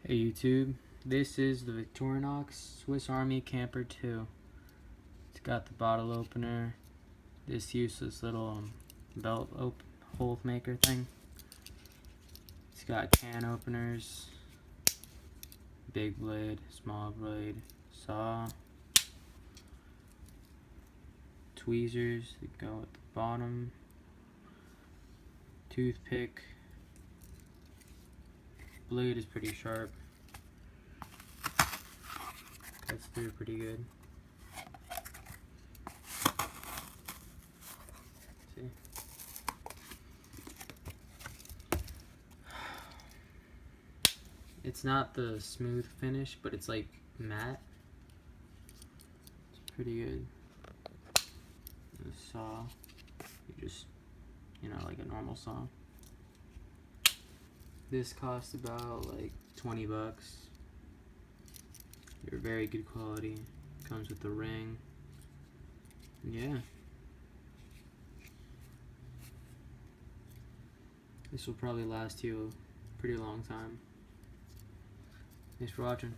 Hey YouTube, this is the Victorinox Swiss Army Camper 2. It's got the bottle opener, this useless little belt hole maker thing. It's got can openers, big blade, small blade, saw, tweezers that go at the bottom, toothpick. Blade is pretty sharp. Cuts through pretty good. See? It's not the smooth finish, but it's like matte. It's pretty good. The saw, you just, like a normal saw. This cost about like 20 bucks. They're very good quality. Comes with the ring. Yeah. This will probably last you a pretty long time. Thanks for watching.